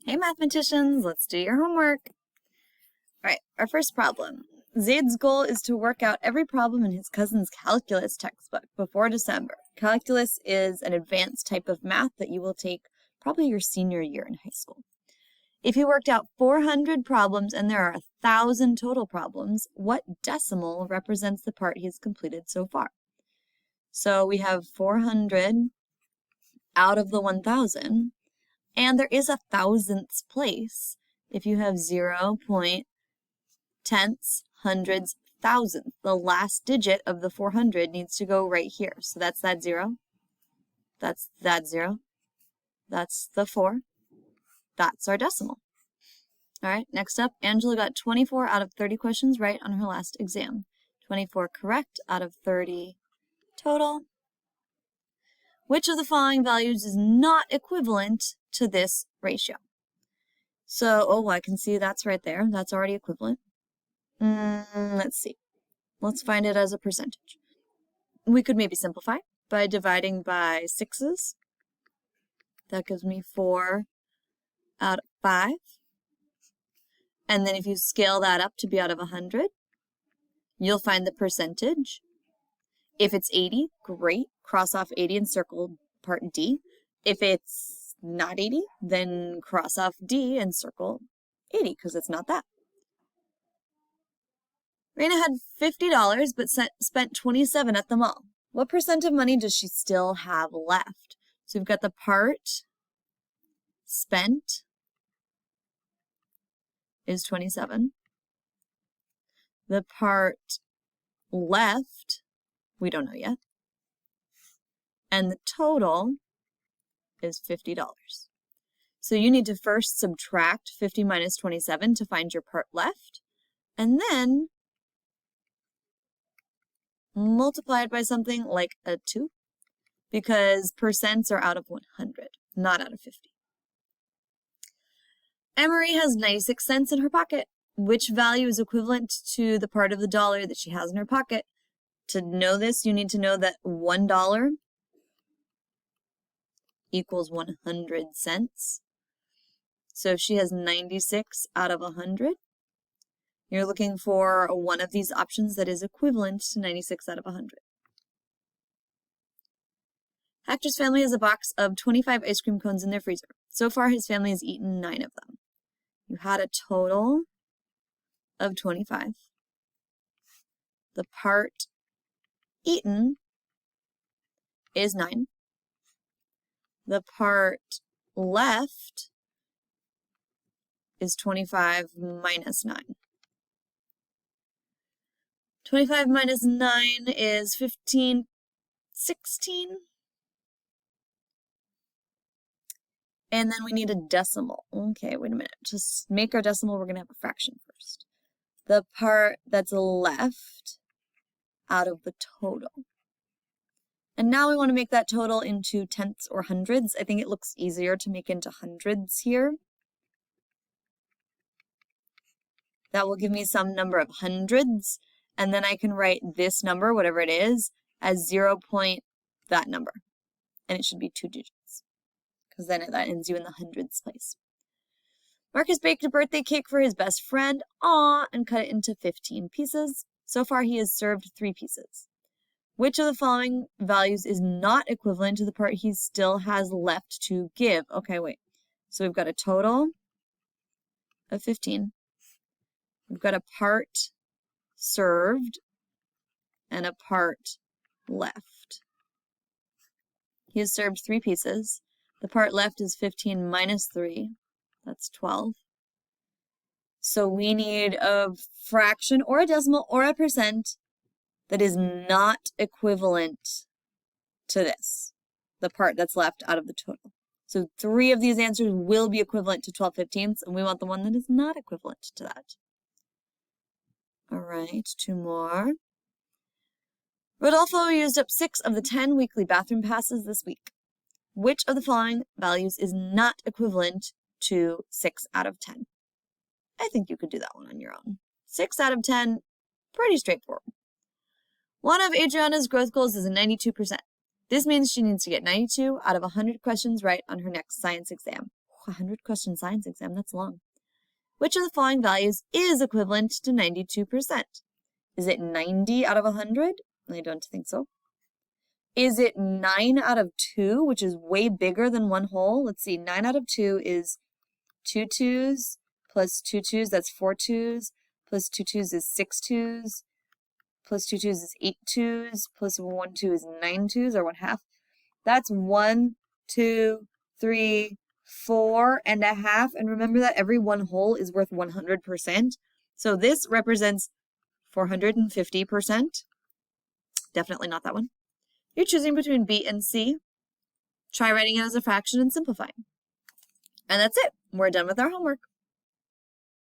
Hey mathematicians, let's do your homework. All right, our first problem. Zade's goal is to work out every problem in his cousin's calculus textbook before December. Calculus is an advanced type of math that you will take probably your senior year in high school. If he worked out 400 problems and there are 1,000 total problems, what decimal represents the part he's completed so far? So we have 400 out of the 1,000. And there is a thousandths place if you have 0, tenths, hundreds, thousandths. The last digit of the 400 needs to go right here. So that's that 0. That's that 0. That's the 4. That's our decimal. All right, next up, Angela got 24 out of 30 questions right on her last exam. 24 correct out of 30 total. Which of the following values is not equivalent to this ratio? So, I can see that's right there. That's already equivalent. Let's see. Let's find it as a percentage. We could maybe simplify by dividing by 6s. That gives me 4 out of 5. And then if you scale that up to be out of 100, you'll find the percentage. If it's 80, great. Cross off 80 and circle part D. If it's not 80, then cross off D and circle 80 because it's not that. Raina had $50 but spent $27 at the mall. What percent of money does she still have left? So we've got the part spent is 27. The part left, we don't know yet. And the total is $50. So you need to first subtract 50 minus 27 to find your part left, and then multiply it by something like a 2, because percents are out of 100, not out of 50. Emery has 96 cents in her pocket. Which value is equivalent to the part of the dollar that she has in her pocket? To know this, you need to know that $1 equals 100 cents. So if she has 96 out of 100, you're looking for one of these options that is equivalent to 96 out of 100. Hector's family has a box of 25 ice cream cones in their freezer. So far, his family has eaten 9 of them. You had a total of 25. The part eaten is 9. The part left is 25 minus 9. 25 minus 9 is 15, 16. And then we need a decimal. Okay, wait a minute. Just make our decimal, we're going to have a fraction first. The part that's left out of the total. And now we want to make that total into tenths or hundreds. I think it looks easier to make into hundreds here. That will give me some number of hundreds, and then I can write this number, whatever it is, as 0. That number. And it should be 2 digits, because then that ends you in the hundreds place. Marcus baked a birthday cake for his best friend, and cut it into 15 pieces. So far he has served 3 pieces. Which of the following values is not equivalent to the part he still has left to give? Okay, wait. So we've got a total of 15. We've got a part served and a part left. He has served 3 pieces. The part left is 15 minus 3. That's 12. So we need a fraction or a decimal or a percent that is not equivalent to this, the part that's left out of the total. So 3 of these answers will be equivalent to 12/15, and we want the one that is not equivalent to that. All right, 2 more. Rodolfo used up 6 of the 10 weekly bathroom passes this week. Which of the following values is not equivalent to 6 out of 10? I think you could do that one on your own. 6 out of 10, pretty straightforward. One of Adriana's growth goals is a 92%. This means she needs to get 92 out of 100 questions right on her next science exam. 100 question science exam, that's long. Which of the following values is equivalent to 92%? Is it 90 out of 100? I don't think so. Is it 9 out of 2, which is way bigger than one whole? Let's see, 9 out of 2 is 2 2s plus 2 2s, that's 4 2s, plus 2 2s is 6 2s, plus 2 2s is 8 2s, plus 1 2 is 9 2s, or 1/2. That's 1, 2, 3, 4.5. And remember that every one whole is worth 100%. So this represents 450%. Definitely not that one. You're choosing between B and C. Try writing it as a fraction and simplifying. And that's it. We're done with our homework.